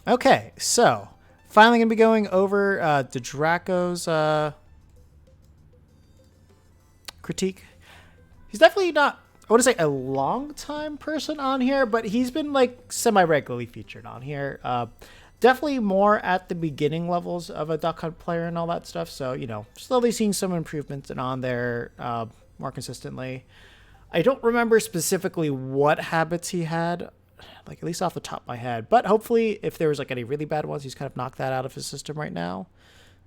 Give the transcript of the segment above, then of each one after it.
Okay, so finally gonna be going over Ddrakgo's critique. He's definitely not, I want to say, a long time person on here, but he's been like semi-regularly featured on here. Definitely more at the beginning levels of a Duck Hunt player and all that stuff. So, you know, slowly seeing some improvements and on there more consistently. I don't remember specifically what habits he had, like at least off the top of my head. But hopefully if there was like any really bad ones, he's kind of knocked that out of his system right now.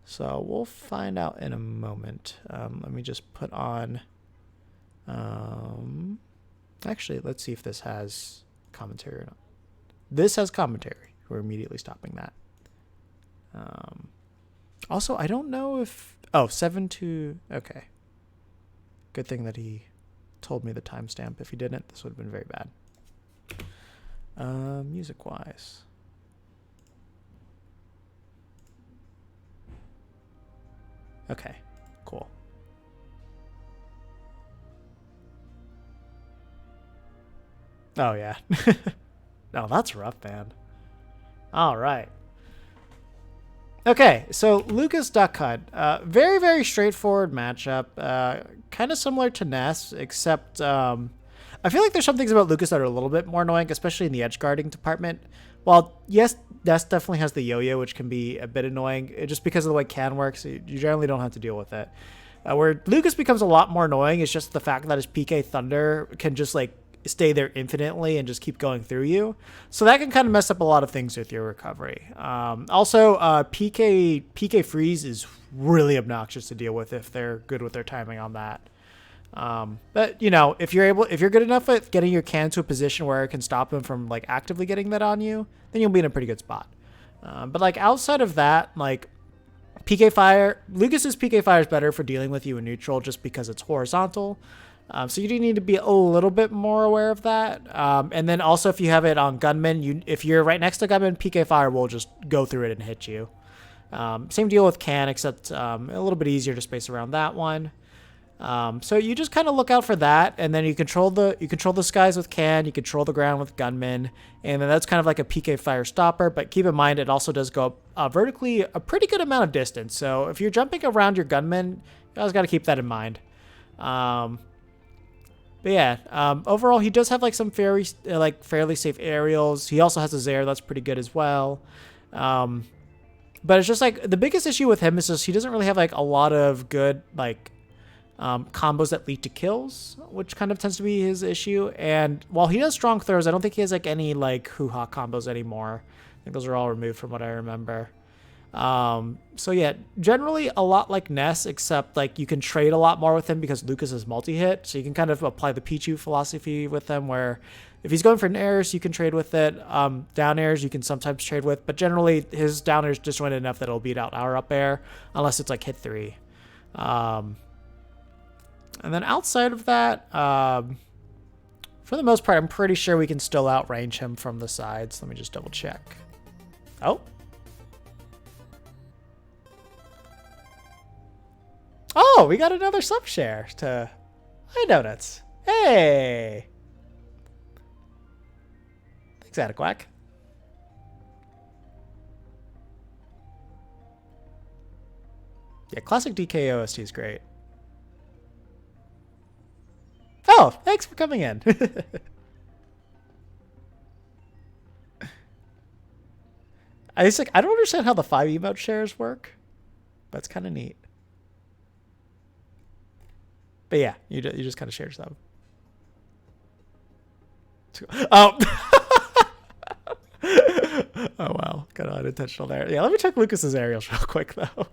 So we'll find out in a moment. Let me just put on... actually, let's see if this has commentary or not. This has commentary. We're immediately stopping that. Also, I don't know if... Oh, 7-2... Okay. Good thing that he told me the timestamp. If he didn't, this would have been very bad. Music-wise. Okay, cool. Oh, yeah. Oh, that's rough, man. All right. Okay, so Lucas Duck Hunt. Very, very straightforward matchup. Kind of similar to Ness, except I feel like there's some things about Lucas that are a little bit more annoying, especially in the edge guarding department. While, yes, Ness definitely has the yo-yo, which can be a bit annoying. Just because of the way Can works, you generally don't have to deal with it. Where Lucas becomes a lot more annoying is just the fact that his PK Thunder can just, like, stay there infinitely and just keep going through you. So that can kind of mess up a lot of things with your recovery. Also, PK Freeze is really obnoxious to deal with if they're good with their timing on that. But you know, if you're good enough at getting your Can to a position where it can stop him from like actively getting that on you, then you'll be in a pretty good spot. But like outside of that, like PK Fire, Lucas's PK Fire is better for dealing with you in neutral just because it's horizontal. So you do need to be a little bit more aware of that. And then also if you have it on Gunman, if you're right next to Gunman, PK Fire will just go through it and hit you. Same deal with Can, except a little bit easier to space around that one. So you just kind of look out for that, and then you control the skies with Can, you control the ground with Gunman, and then that's kind of like a PK Fire stopper. But keep in mind, it also does go up vertically a pretty good amount of distance. So if you're jumping around your Gunman, you always got to keep that in mind. But yeah, overall, he does have like some fairly safe aerials. He also has a Zaire that's pretty good as well. But it's just like the biggest issue with him is just he doesn't really have like a lot of good like combos that lead to kills, which kind of tends to be his issue. And while he does strong throws, I don't think he has like any like hoo-ha combos anymore. I think those are all removed from what I remember. So yeah, generally a lot like Ness, except like you can trade a lot more with him because Lucas is multi-hit. So you can kind of apply the Pichu philosophy with him where if he's going for an airs, you can trade with it. Down airs you can sometimes trade with, but generally his down airs disjointed enough that it'll beat out our up air unless it's like hit 3. And then outside of that, for the most part, I'm pretty sure we can still outrange him from the sides. Let me just double check. Oh, we got another sub share to Hi Donuts. Hey. Thanks, Adequac. Yeah, classic DK OST is great. Oh, thanks for coming in. I don't understand how the 5 emote shares work, but it's kind of neat. But yeah, you just kind of share stuff. Oh. Oh wow, kind of unintentional there. Yeah, let me check Lucas's aerials real quick though.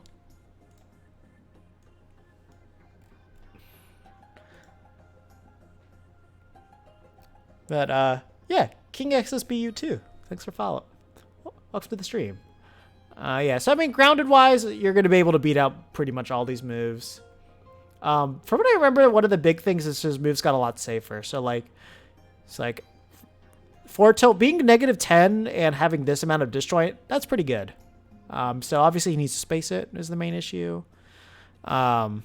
But yeah, King XSBU too. Thanks for following. Welcome to the stream. Yeah, so I mean, grounded wise, you're going to be able to beat out pretty much all these moves. From what I remember, one of the big things is his moves got a lot safer. So like, it's like forward tilt being -10 and having this amount of disjoint, that's pretty good. So obviously he needs to space it is the main issue. Down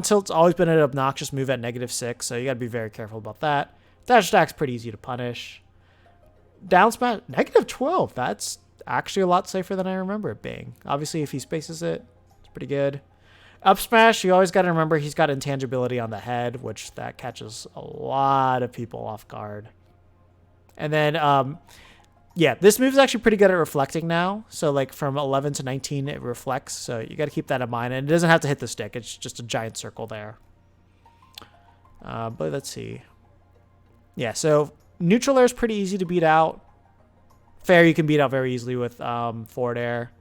tilt's always been an obnoxious move at -6, so you got to be very careful about that. Dash attack's pretty easy to punish. Down smash, -12. That's actually a lot safer than I remember it being. Obviously, if he spaces it, it's pretty good. Up smash, you always got to remember he's got intangibility on the head, which that catches a lot of people off guard. And then, yeah, this move is actually pretty good at reflecting now. So like from 11 to 19, it reflects. So you got to keep that in mind. And it doesn't have to hit the stick. It's just a giant circle there. But let's see. Yeah, so neutral air is pretty easy to beat out. Fair you can beat out very easily with forward air.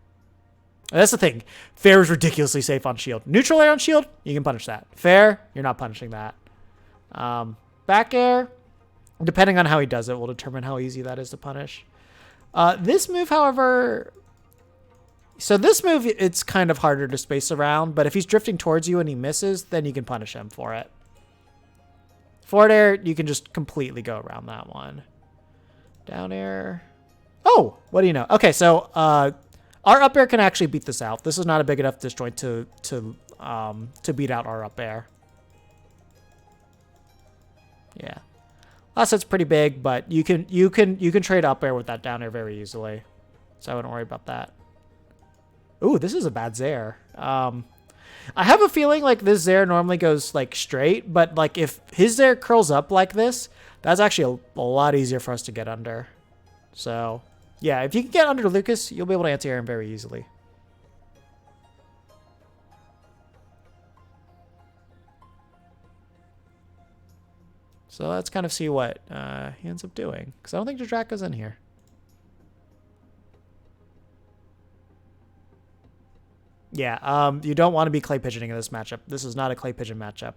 And that's the thing. Fair is ridiculously safe on shield. Neutral air on shield, you can punish that. Fair, you're not punishing that. Back air, depending on how he does it, will determine how easy that is to punish. This move, however... So this move, it's kind of harder to space around, but if he's drifting towards you and he misses, then you can punish him for it. Forward air, you can just completely go around that one. Down air... Oh, what do you know? Okay, so our up air can actually beat this out. This is not a big enough disjoint to beat out our up air. Yeah, last set's pretty big, but you can trade up air with that down air very easily. So I wouldn't worry about that. Ooh, this is a bad Zair. I have a feeling like this Zair normally goes like straight, but like if his Zair curls up like this, that's actually a lot easier for us to get under. So yeah, if you can get under Lucas, you'll be able to anti-air him very easily. So let's kind of see what he ends up doing. Because I don't think Ddrakgo's in here. Yeah, you don't want to be clay pigeoning in this matchup. This is not a clay pigeon matchup.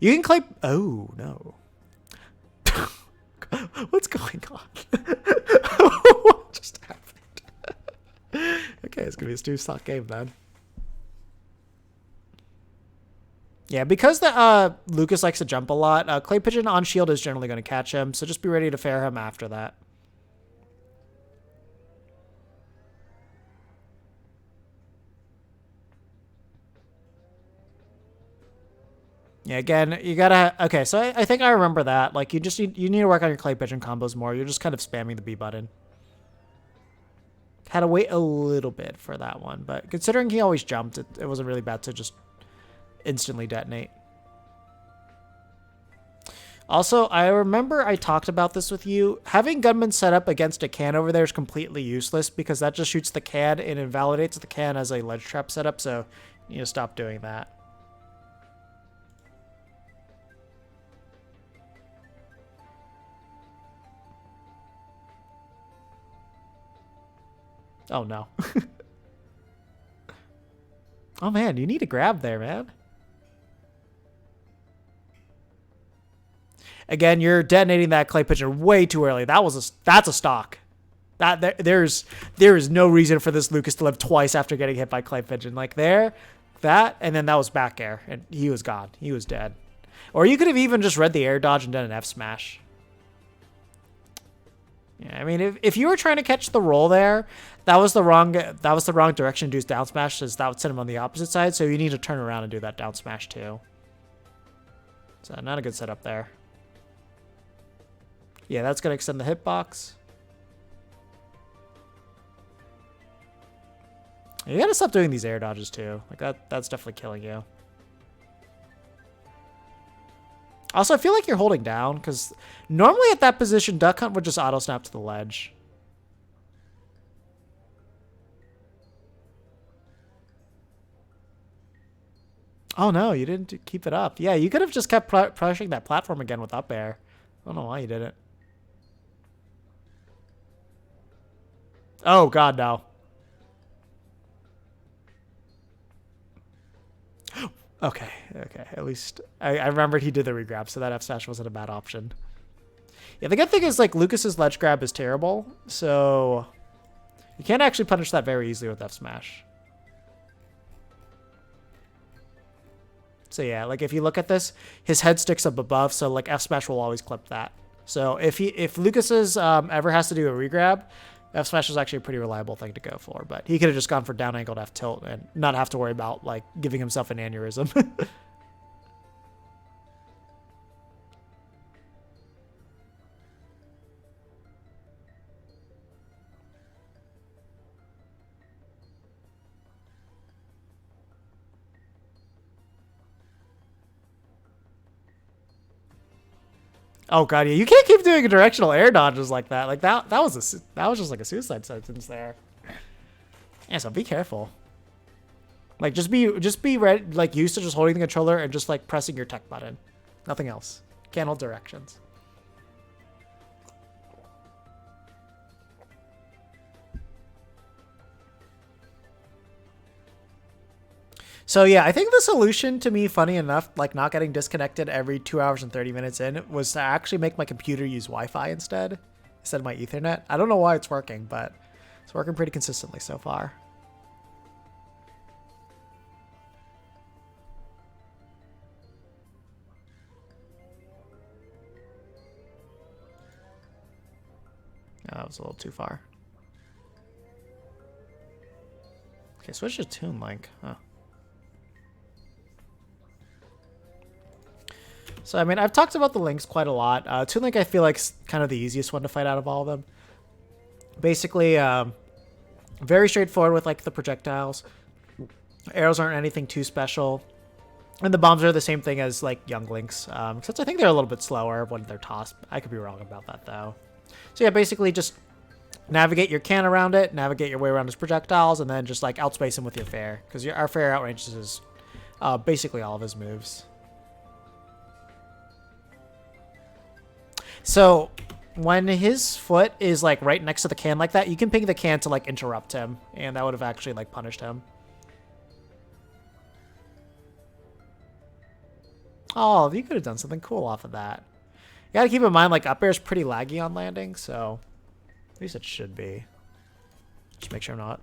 You can clay... Oh, no. What's going on? What just happened? Okay, it's going to be a 2-stock game then. Yeah, because the Lucas likes to jump a lot, Clay Pigeon on shield is generally going to catch him, so just be ready to fair him after that. Yeah, again, you gotta... Okay, so I think I remember that. Like, you need to work on your Clay Pigeon combos more. You're just kind of spamming the B button. Had to wait a little bit for that one, but considering he always jumped, it wasn't really bad to just instantly detonate. Also, I remember I talked about this with you. Having Gunman set up against a can over there is completely useless because that just shoots the can and invalidates the can as a ledge trap setup, so you need to stop doing that. Oh, no. Oh, man, you need to grab there, man. Again, you're detonating that Clay Pigeon way too early. That's a stock. There is no reason for this Lucas to live twice after getting hit by Clay Pigeon. Like there, that, and then that was back air, and he was gone. He was dead. Or you could have even just read the air dodge and done an F smash. Yeah, I mean, if you were trying to catch the roll there, that was the wrong direction to do his down smash, as that would send him on the opposite side. So you need to turn around and do that down smash too. So not a good setup there. Yeah, that's gonna extend the hitbox. You gotta stop doing these air dodges too. Like that's definitely killing you. Also, I feel like you're holding down, because normally at that position, Duck Hunt would just auto-snap to the ledge. Oh no, you didn't keep it up. Yeah, you could have just kept pressuring that platform again with up air. I don't know why you didn't. Oh god, no. Okay. At least I remembered he did the regrab, so that F smash wasn't a bad option. Yeah, the good thing is like Lucas's ledge grab is terrible, so you can't actually punish that very easily with F smash. So yeah, like if you look at this, his head sticks up above, so like F smash will always clip that. So if Lucas's ever has to do a regrab, F smash is actually a pretty reliable thing to go for, but he could have just gone for down angled F tilt and not have to worry about like giving himself an aneurysm. Oh god, yeah, you can't keep doing directional air dodges like that. Like that was just like a suicide sentence there. Yeah, so be careful. Like just be ready, like used to just holding the controller and just like pressing your tech button. Nothing else. Can't hold directions. So yeah, I think the solution to me, funny enough, like not getting disconnected every 2 hours and 30 minutes in, was to actually make my computer use Wi-Fi instead of my Ethernet. I don't know why it's working, but it's working pretty consistently so far. Oh, that was a little too far. Okay, switch to Toon Link. Huh. So, I mean, I've talked about the links quite a lot. Toon Link, I feel like, is kind of the easiest one to fight out of all of them. Basically, very straightforward with, like, the projectiles. Arrows aren't anything too special. And the bombs are the same thing as, like, Young Links. Except I think they're a little bit slower when they're tossed. I could be wrong about that, though. So, yeah, basically just navigate your can around it, navigate your way around his projectiles, and then just, like, outspace him with your fair. Because our fair outranges his, basically all of his moves. So when his foot is like right next to the can like that, you can ping the can to like interrupt him, and that would have actually like punished him. Oh, you could have done something cool off of that. You gotta keep in mind like up air is pretty laggy on landing, so at least it should be. Just make sure I'm not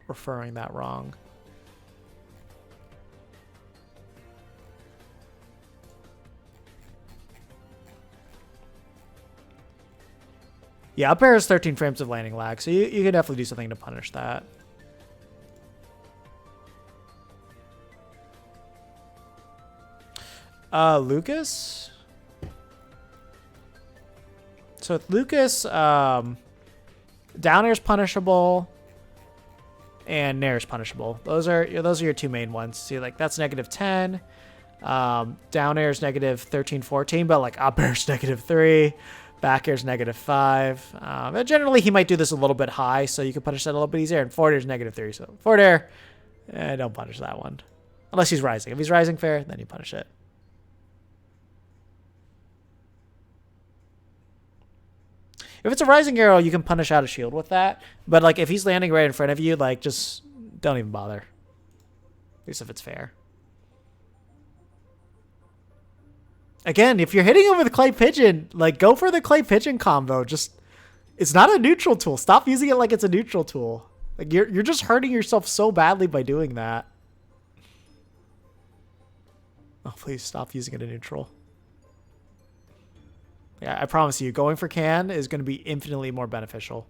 referring that wrong. Yeah, up air is 13 frames of landing lag, so you can definitely do something to punish that. Lucas? So with Lucas, down air is punishable, and nair is punishable. Those are your two main ones. See, like that's -10. Down air is -13, 14, but like up air is -3. Back air is -5. And generally, he might do this a little bit high, so you can punish that a little bit easier. And forward air is -3, so forward air, don't punish that one. Unless he's rising. If he's rising fair, then you punish it. If it's a rising arrow, you can punish out a shield with that. But like if he's landing right in front of you, like just don't even bother. At least if it's fair. Again, if you're hitting him with clay pigeon, like go for the clay pigeon combo. Just it's not a neutral tool. Stop using it like it's a neutral tool. Like you're just hurting yourself so badly by doing that. Oh, please stop using it in neutral. Yeah, I promise you, going for can is going to be infinitely more beneficial.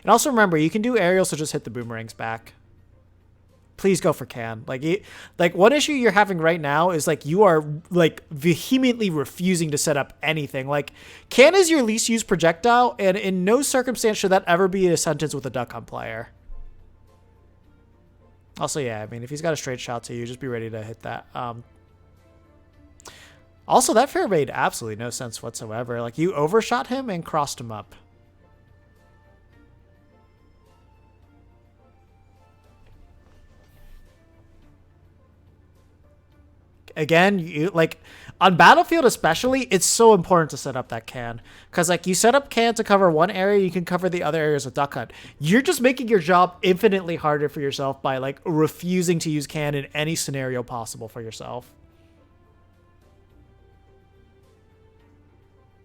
And also remember, you can do aerials to just hit the boomerangs back. Please go for can. Like one issue you're having right now is like you are like vehemently refusing to set up anything. Like can is your least used projectile, and in no circumstance should that ever be a sentence with a duck hunt player. Also, yeah, I mean, if he's got a straight shot to you, just be ready to hit that. Also, that fair made absolutely no sense whatsoever. Like, you overshot him and crossed him up. Again, you like on Battlefield especially, it's so important to set up that can. Because like you set up can to cover one area, you can cover the other areas with duck hunt. You're just making your job infinitely harder for yourself by like refusing to use can in any scenario possible for yourself.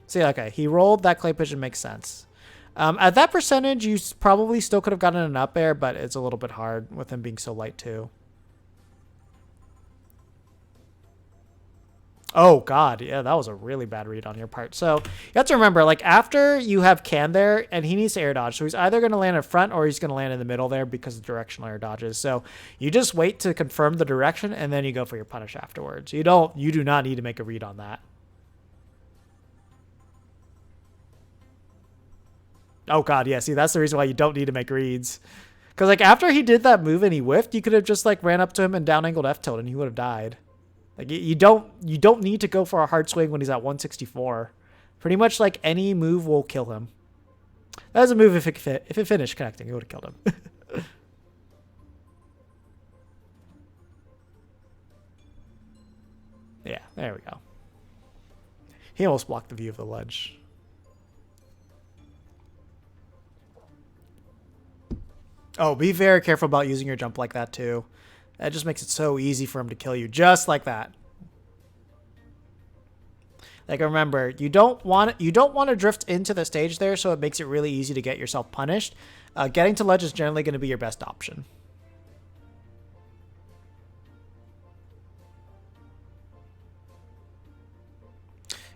See, okay, he rolled, that clay pigeon makes sense. At that percentage, you probably still could have gotten an up air, but it's a little bit hard with him being so light too. Oh, God. Yeah, that was a really bad read on your part. So you have to remember, like, after you have can there, and he needs to air dodge. So he's either going to land in front or he's going to land in the middle there because of directional air dodges. So you just wait to confirm the direction, and then you go for your punish afterwards. You do not need to make a read on that. Oh, God, yeah. See, that's the reason why you don't need to make reads. Because, like, after he did that move and he whiffed, you could have just, like, ran up to him and down-angled F-tilt, and he would have died. Like you don't need to go for a hard swing when he's at 164. Pretty much like any move will kill him. That was a move if it finished connecting, it would have killed him. Yeah, there we go. He almost blocked the view of the ledge. Oh, be very careful about using your jump like that too. That just makes it so easy for him to kill you, just like that. Like remember, you don't want to drift into the stage there, so it makes it really easy to get yourself punished. Getting to ledge is generally going to be your best option.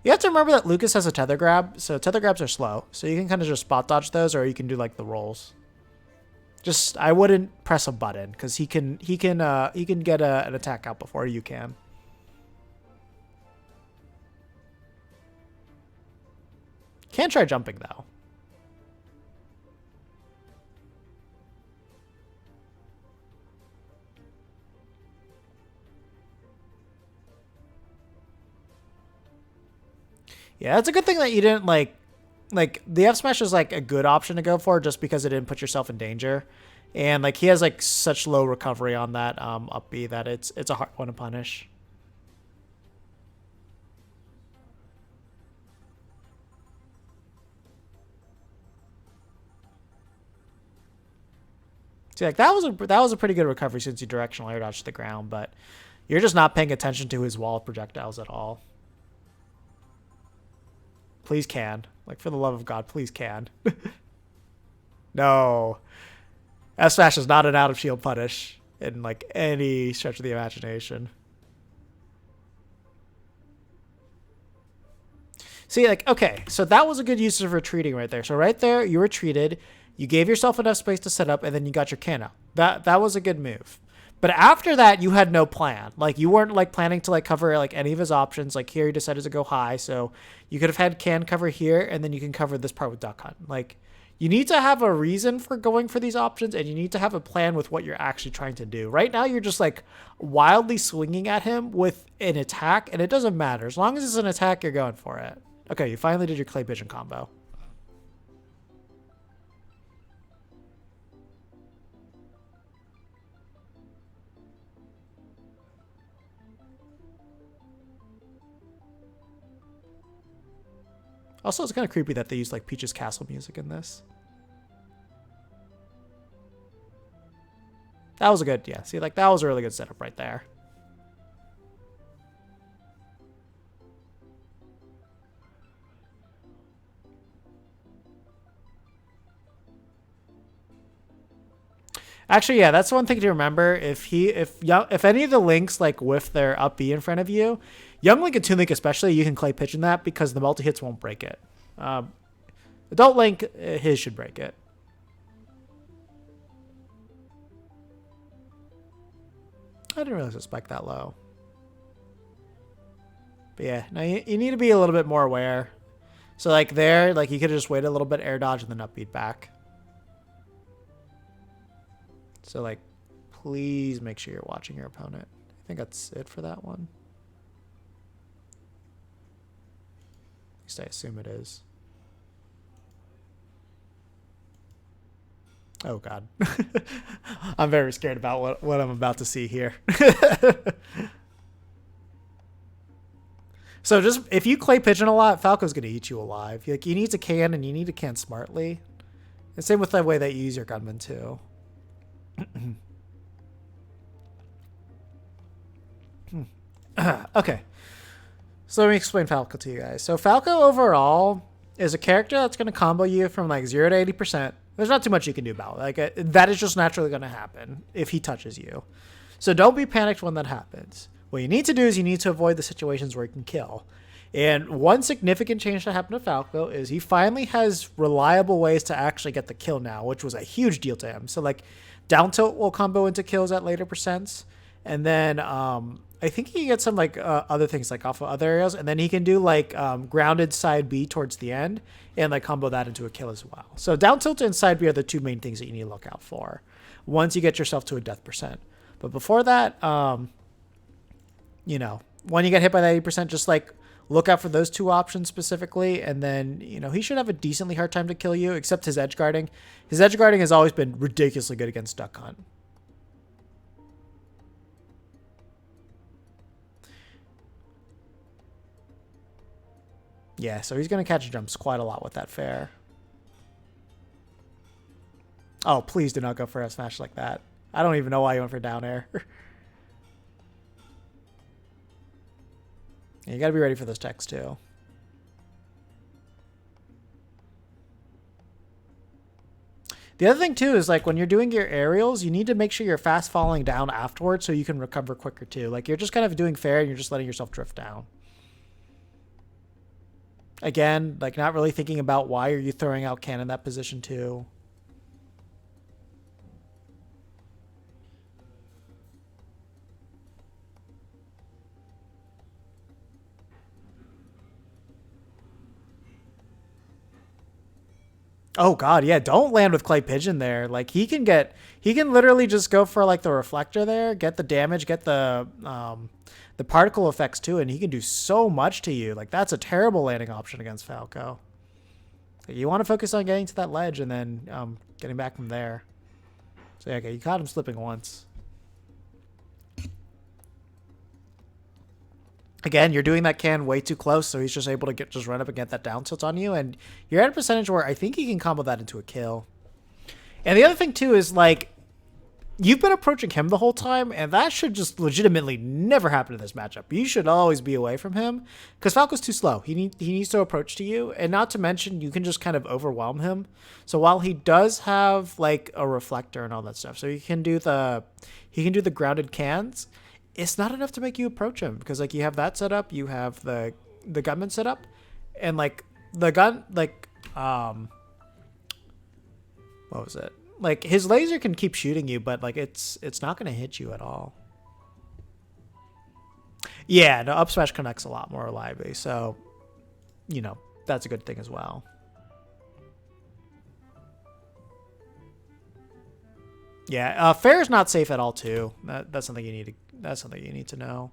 You have to remember that Lucas has a tether grab, so tether grabs are slow. So you can kind of just spot dodge those, or you can do like the rolls. Just I wouldn't press a button because he can get an attack out before you can. Can't try jumping though. Yeah, it's a good thing that you didn't like the F smash is like a good option to go for just because it didn't put yourself in danger. And like he has like such low recovery on that up B that it's a hard one to punish. See, like that was a pretty good recovery since you directional air dodged to the ground, but you're just not paying attention to his wall of projectiles at all. Please can. Like, for the love of God, please can. No. S-Smash is not an out-of-shield punish in, like, any stretch of the imagination. See, like, okay, so that was a good use of retreating right there. So right there, you retreated, you gave yourself enough space to set up, and then you got your can out. That was a good move. But after that, you had no plan. Like, you weren't, like, planning to, like, cover, like, any of his options. Like, here, he decided to go high. So you could have had can cover here, and then you can cover this part with duck hunt. Like, you need to have a reason for going for these options, and you need to have a plan with what you're actually trying to do. Right now, you're just, like, wildly swinging at him with an attack, and it doesn't matter. As long as it's an attack, you're going for it. Okay, you finally did your clay pigeon combo. Also, it's kind of creepy that they use like Peach's Castle music in this. That was a good, yeah. See, like that was a really good setup right there. Actually, yeah, that's one thing to remember. If any of the links like whiff their up B in front of you, Young Link and Toon Link especially, you can clay pigeon that because the multi hits won't break it. Adult Link, his should break it. I didn't realize it spiked that low. But yeah, now you need to be a little bit more aware. So like there, like you could have just waited a little bit, air dodge, and then up beat back. So, like, please make sure you're watching your opponent. I think that's it for that one. At least I assume it is. Oh, God. I'm very scared about what I'm about to see here. So, just if you clay pigeon a lot, Falco's going to eat you alive. Like, you need to can, and you need to can smartly. And same with the way that you use your gunman, too. Okay, so let me explain Falco to you guys. So Falco overall is a character that's going to combo you from like 0 to 80%. There's not too much you can do about it. Like that is just naturally going to happen if he touches you. So don't be panicked when that happens. What you need to do is you need to avoid the situations where he can kill. And one significant change that happened to Falco is he finally has reliable ways to actually get the kill now, which was a huge deal to him. So like down tilt will combo into kills at later percents. And then I think he gets some like other things like off of other areas. And then he can do like grounded side B towards the end and like combo that into a kill as well. So down tilt and side B are the two main things that you need to look out for once you get yourself to a death percent. But before that, you know, when you get hit by that 80%, just like look out for those two options specifically, and then, you know, he should have a decently hard time to kill you, except his edge guarding. His edge guarding has always been ridiculously good against Duck Hunt. Yeah, so he's going to catch jumps quite a lot with that fair. Oh, please do not go for a smash like that. I don't even know why you went for down air. You got to be ready for those techs too. The other thing too is like when you're doing your aerials, you need to make sure you're fast falling down afterwards so you can recover quicker too. Like you're just kind of doing fair and you're just letting yourself drift down. Again, like not really thinking about why are you throwing out Can in that position too. Oh god, yeah, don't land with Clay Pigeon there. Like he can literally just go for like the reflector there, get the damage, get the particle effects too, and he can do so much to you. Like that's a terrible landing option against Falco. Like, you want to focus on getting to that ledge and then getting back from there. So yeah, okay, you caught him slipping once. Again, you're doing that Can way too close, so he's just able to just run up and get that down tilt on you, and you're at a percentage where I think he can combo that into a kill. And the other thing too is like you've been approaching him the whole time, and that should just legitimately never happen in this matchup. You should always be away from him because Falco's too slow. He needs to approach to you, and not to mention you can just kind of overwhelm him. So while he does have like a reflector and all that stuff, so he can do the grounded cans. It's not enough to make you approach him because like you have that set up, you have the gunman set up, and like the gun like what was it? Like his laser can keep shooting you, but like it's not gonna hit you at all. Yeah, no, up smash connects a lot more reliably, so you know that's a good thing as well. Yeah, fair is not safe at all too. That's something you need to. That's something you need to know.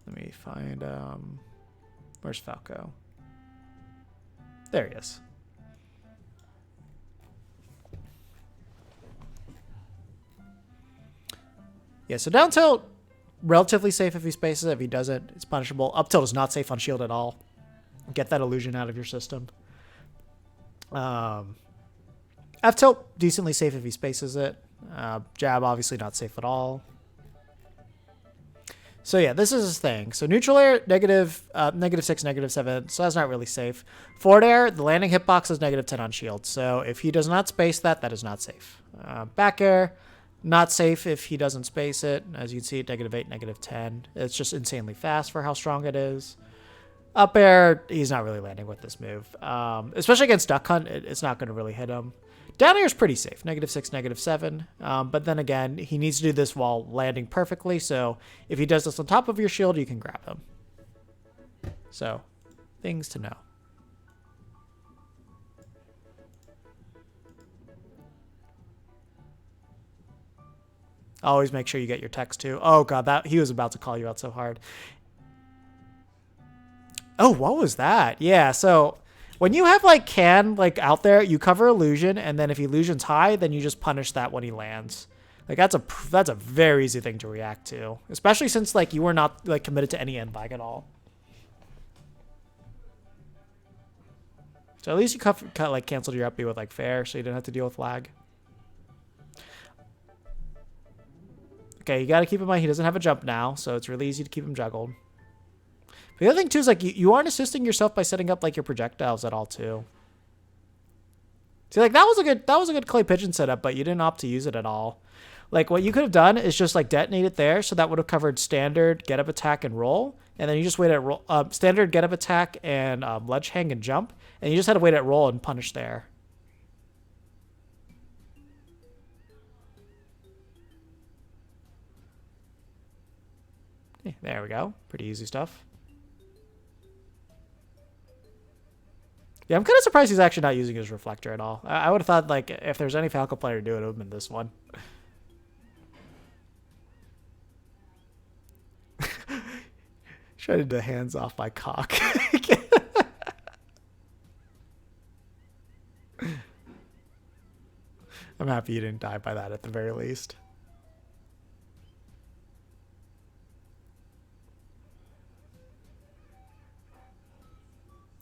Let me find. Where's Falco? There he is. Yeah, so down tilt, relatively safe if he spaces it. If he doesn't, it's punishable. Up tilt is not safe on shield at all. Get that illusion out of your system. F tilt, decently safe if he spaces it. Jab, obviously not safe at all. So yeah, this is his thing. So neutral air, negative 6, negative 7. So that's not really safe. Forward air, the landing hitbox is negative 10 on shield. So if he does not space that, that is not safe. Back air, not safe if he doesn't space it. As you can see, negative 8, negative 10. It's just insanely fast for how strong it is. Up air, he's not really landing with this move. Especially against Duck Hunt, it's not going to really hit him. Down air is pretty safe, negative 6, negative 7. But then again, he needs to do this while landing perfectly. So if he does this on top of your shield, you can grab him. So, things to know. Always make sure you get your text too. Oh god, he was about to call you out so hard. Oh, what was that? Yeah, so when you have like Can like out there, you cover illusion, and then if illusion's high, then you just punish that when he lands. Like that's a very easy thing to react to, especially since like you were not like committed to any end lag at all. So at least you like canceled your up B with like fair, so you didn't have to deal with lag. Okay, you got to keep in mind he doesn't have a jump now, so it's really easy to keep him juggled. But the other thing too is like you aren't assisting yourself by setting up like your projectiles at all too. See, like that was a good clay pigeon setup, but you didn't opt to use it at all. Like what you could have done is just like detonate it there, so that would have covered standard, get up attack, and roll, and then you just wait at roll, standard, get up attack, and ledge hang and jump, and you just had to wait at roll and punish there. There we go. Pretty easy stuff. Yeah, I'm kind of surprised he's actually not using his reflector at all. I would have thought, like, if there's any Falco player to do it, it would have been this one. Trying to hands off my cock. I'm happy you didn't die by that at the very least.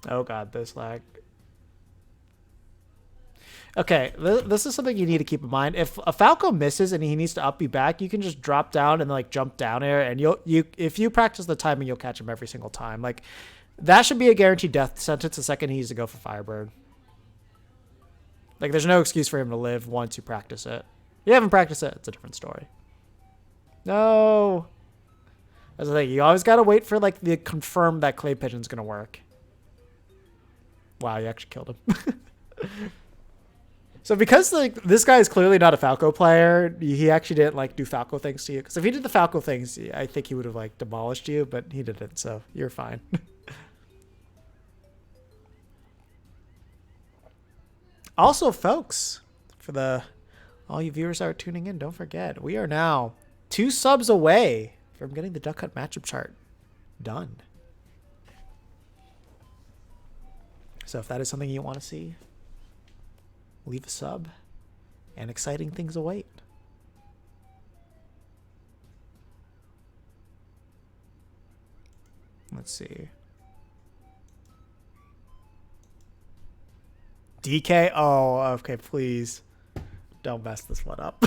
Oh god, this lag. Okay, this is something you need to keep in mind. If a Falco misses and he needs to up you back, you can just drop down and like jump down air, and if you practice the timing, you'll catch him every single time. Like that should be a guaranteed death sentence the second he needs to go for Firebird. Like there's no excuse for him to live once you practice it. If you haven't practiced it, it's a different story. No. That's the thing. You always gotta wait for like the confirm that clay pigeon's gonna work. Wow, you actually killed him. So because like this guy is clearly not a Falco player, he actually didn't like do Falco things to you. Because if he did the Falco things, I think he would have like demolished you, but he didn't, so you're fine. Also, folks, for all you viewers that are tuning in, don't forget we are now 2 subs away from getting the Duck Hunt matchup chart done. So if that is something you want to see, leave a sub, and exciting things await. Let's see. DK? Oh, okay, please. Don't mess this one up.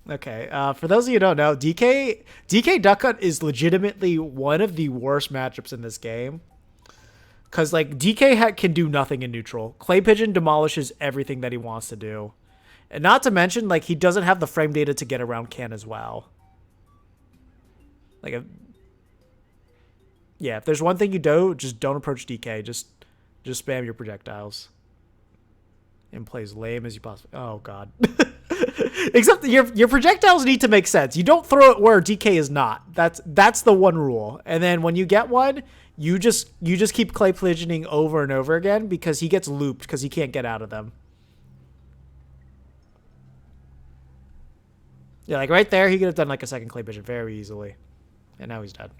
Okay, for those of you who don't know, DK Duck Hunt is legitimately one of the worst matchups in this game. Because, like, DK can do nothing in neutral. Clay Pigeon demolishes everything that he wants to do. And not to mention, like, he doesn't have the frame data to get around Can as well. Like, if there's one thing you do, just don't approach DK. Just spam your projectiles. And play as lame as you possibly... Oh, God. Except your projectiles need to make sense. You don't throw it where DK is not. That's the one rule. And then when you get one... You just keep clay pigeoning over and over again because he gets looped because he can't get out of them. Yeah, like right there, he could have done like a second clay pigeon very easily. And now he's dead.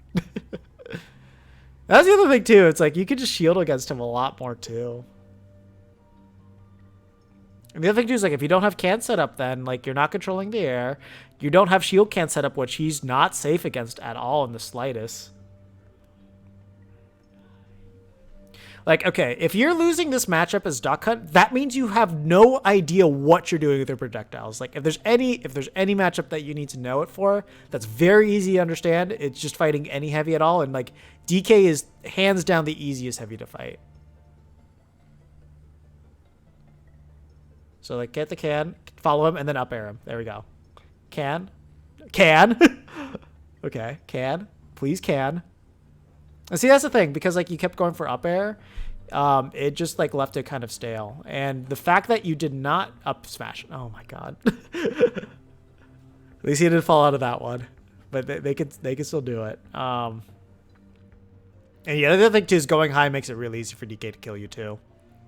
That's the other thing too. It's like you could just shield against him a lot more too. And the other thing too is like if you don't have can set up, then like you're not controlling the air. You don't have shield can set up, which he's not safe against at all in the slightest. Like, okay, if you're losing this matchup as Duck Hunt, that means you have no idea what you're doing with your projectiles. Like, if there's any matchup that you need to know it for, that's very easy to understand. It's just fighting any heavy at all, and like DK is hands down the easiest heavy to fight. So like, get the can, follow him, and then up air him. There we go. Can. Okay, can. Please can. And see, that's the thing, because like you kept going for up air, it just like left it kind of stale. And the fact that you did not up smash, oh my god. At least he didn't fall out of that one, but they could still do it. And the other thing too is going high makes it really easy for DK to kill you too,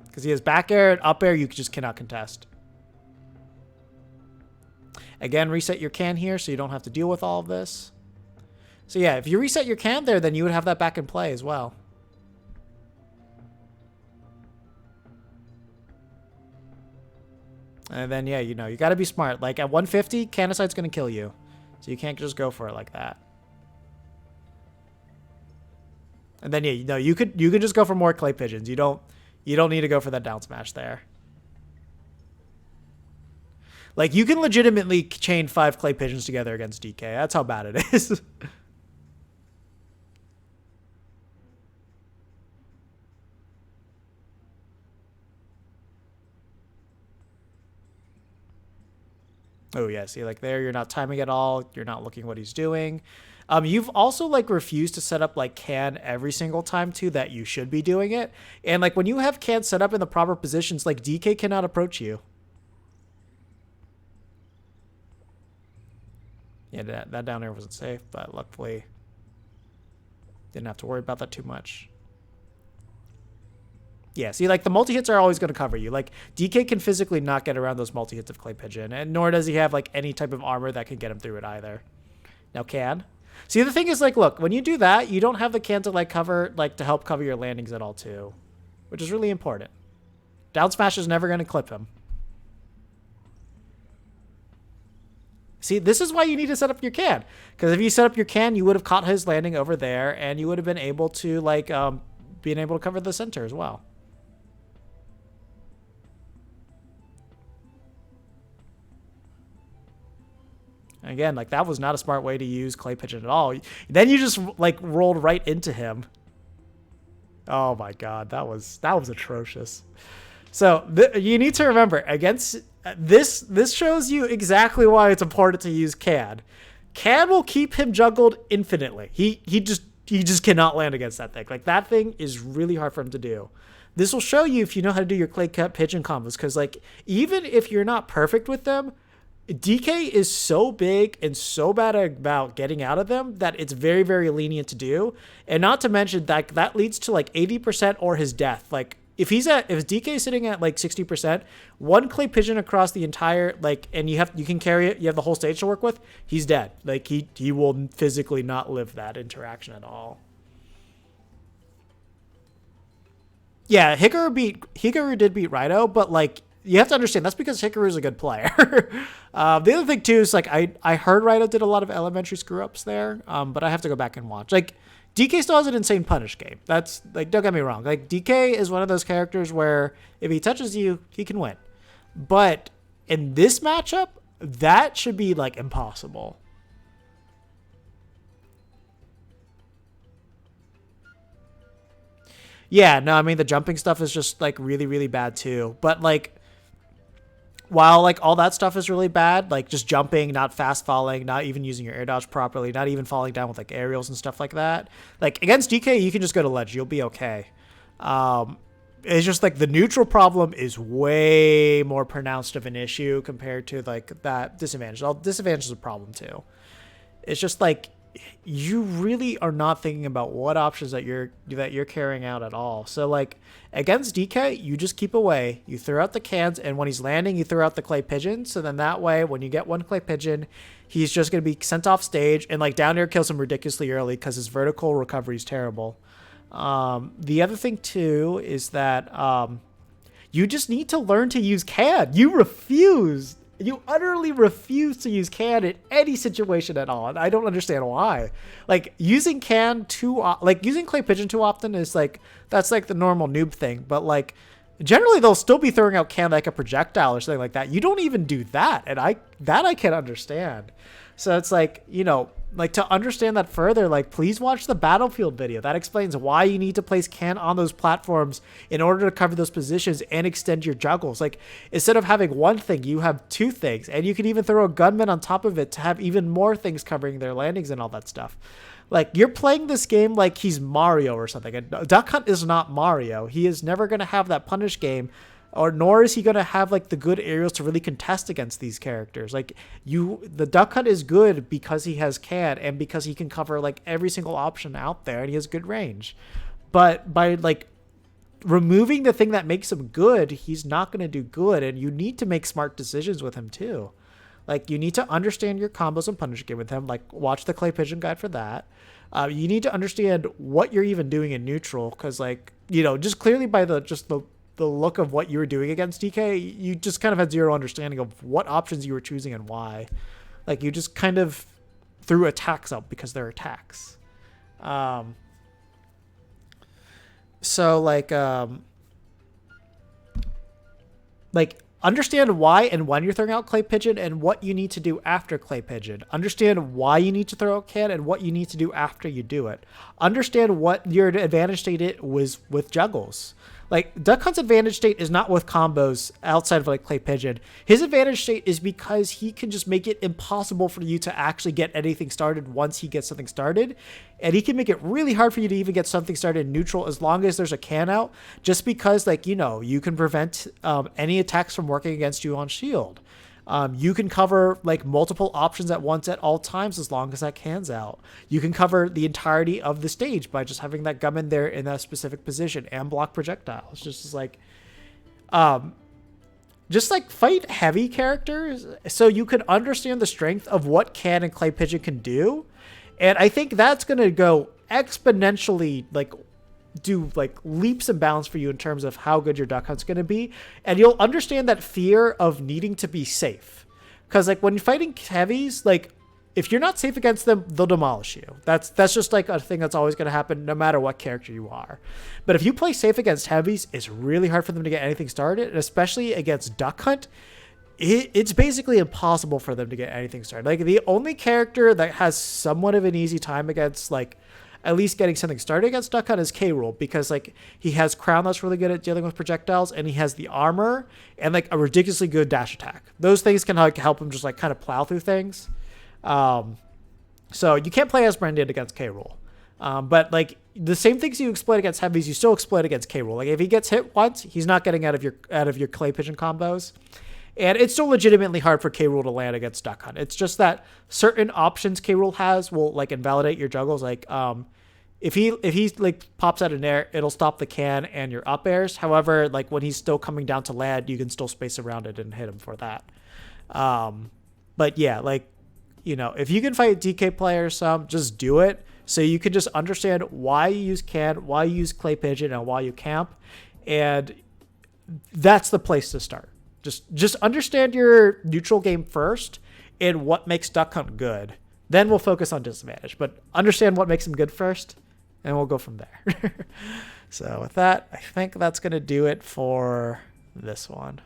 because he has back air and up air you just cannot contest. Again, reset your can here so you don't have to deal with all of this. So yeah, if you reset your can there, then you would have that back in play as well. And then, yeah, you know, you got to be smart. Like at 150, Canicide's going to kill you. So you can't just go for it like that. And then, yeah, you know, you could just go for more clay pigeons. You don't need to go for that down smash there. Like you can legitimately chain 5 clay pigeons together against DK. That's how bad it is. Oh yeah, see like there you're not timing at all, you're not looking what he's doing. You've also like refused to set up like can every single time too that you should be doing it. And like when you have can set up in the proper positions, like DK cannot approach you. Yeah, that down air wasn't safe, but luckily Didn't have to worry about that too much. Yeah, see, like, the multi-hits are always going to cover you. Like, DK can physically not get around those multi-hits of Clay Pigeon, and nor does he have, like, any type of armor that can get him through it either. Now, can. See, the thing is, like, look, when you do that, you don't have the can to, like, cover, like, to help cover your landings at all, too, which is really important. Down smash is never going to clip him. See, this is why you need to set up your can, because if you set up your can, you would have caught his landing over there, and you would have been able to, like, being able to cover the center as well. Again, like, that was not a smart way to use Clay Pigeon at all. Then you just, like, rolled right into him. Oh my god, that was atrocious. So you need to remember, against this shows you exactly why it's important to use Can. Can will keep him juggled infinitely. He just cannot land against that thing. Like, that thing is really hard for him to do. This will show you if you know how to do your Clay Pigeon combos, because, like, even if you're not perfect with them, DK is so big and so bad about getting out of them that it's very, very lenient to do. And not to mention that leads to, like, 80% or his death. Like, if DK is sitting at, like, 60%, one Clay Pigeon across the entire, like, and you can carry it, you have the whole stage to work with, he's dead. Like, he will physically not live that interaction at all. Yeah, Hikaru did beat Raito, but, like, you have to understand that's because Hikaru's a good player. The other thing too is, like, I heard Raito did a lot of elementary screw ups there, but I have to go back and watch. Like, DK still has an insane punish game. That's, like, don't get me wrong. Like, DK is one of those characters where if he touches you, he can win. But in this matchup, that should be, like, impossible. Yeah, no, I mean, the jumping stuff is just, like, really, really bad too. But, like, while, like, all that stuff is really bad, like, just jumping, not fast falling, not even using your air dodge properly, not even falling down with, like, aerials and stuff like that. Like, against DK, you can just go to ledge. You'll be okay. It's just, like, the neutral problem is way more pronounced of an issue compared to, like, that disadvantage. Disadvantage is a problem too. It's just, like, you really are not thinking about what options that you're carrying out at all. So, like, against DK, you just keep away. You throw out the cans, and when he's landing, you throw out the Clay Pigeon. So then that way, when you get one Clay Pigeon, he's just going to be sent off stage, and, like, down air kills him ridiculously early because his vertical recovery is terrible. The other thing too is that you just need to learn to use can. You utterly refuse to use can in any situation at all, and I don't understand why. Like, using can using Clay Pigeon too often is, like, that's, like, the normal noob thing. But, like, generally they'll still be throwing out can like a projectile or something like that. You don't even do that, and I can't understand. So it's like, you know, like, to understand that further, like, please watch the Battlefield video. That explains why you need to place can on those platforms in order to cover those positions and extend your juggles. Like, instead of having one thing, you have two things, and you can even throw a gunman on top of it to have even more things covering their landings and all that stuff. Like, you're playing this game like he's Mario or something, and Duck Hunt is not Mario. He is never going to have that punish game, or nor is he going to have, like, the good aerials to really contest against these characters. Like, the Duck Hunt is good because he has can and because he can cover, like, every single option out there, and he has good range. But by, like, removing the thing that makes him good, he's not going to do good, and you need to make smart decisions with him too. Like, you need to understand your combos and punish game with him. Like, watch the Clay Pigeon guide for that. You need to understand what you're even doing in neutral, because, like, you know, just clearly by the look of what you were doing against DK, you just kind of had zero understanding of what options you were choosing and why. Like, you just kind of threw attacks up because they're attacks. So, like, understand why and when you're throwing out Clay Pigeon and what you need to do after Clay Pigeon. Understand why you need to throw out can and what you need to do after you do it. Understand what your advantage state was with juggles. Like, Duck Hunt's advantage state is not with combos outside of, like, Clay Pigeon. His advantage state is because he can just make it impossible for you to actually get anything started once he gets something started. And he can make it really hard for you to even get something started in neutral as long as there's a can out, just because, like, you know, you can prevent any attacks from working against you on shield. You can cover like multiple options at once at all times as long as that can's out. You can cover the entirety of the stage by just having that gum in there in that specific position and block projectiles. Just like fight heavy characters so you can understand the strength of what can and clay pigeon can do. And I think that's going to go exponentially, like, do like leaps and bounds for you in terms of how good your duck hunt's going to be. And you'll understand that fear of needing to be safe. Because like when you're fighting heavies, like if you're not safe against them, they'll demolish you. That's just like a thing that's always going to happen no matter what character you are. But if you play safe against heavies, it's really hard for them to get anything started. And especially against duck hunt, it's basically impossible for them to get anything started. Like the only character that has somewhat of an easy time against like at least getting something started against duck hunt is K-Rool, because like he has Crown that's really good at dealing with projectiles, and he has the armor and like a ridiculously good dash attack. Those things can like help him just like kind of plow through things. So you can't play as Brandon against K-Rool. But like the same things you exploit against heavies, you still exploit against K-Rool. Like if he gets hit once, he's not getting out of your clay pigeon combos. And it's still legitimately hard for K-Rool to land against duck hunt. It's just that certain options K-Rool has will like invalidate your juggles. Like if he like pops out an air, it'll stop the can and your up airs. However, like when he's still coming down to land, you can still space around it and hit him for that. But yeah, like, you know, if you can fight DK players some, just do it. So you can just understand why you use can, why you use clay pigeon, and why you camp. And that's the place to start. Just understand your neutral game first and what makes duck hunt good. Then we'll focus on disadvantage. But understand what makes him good first, and we'll go from there. So with that, I think that's going to do it for this one.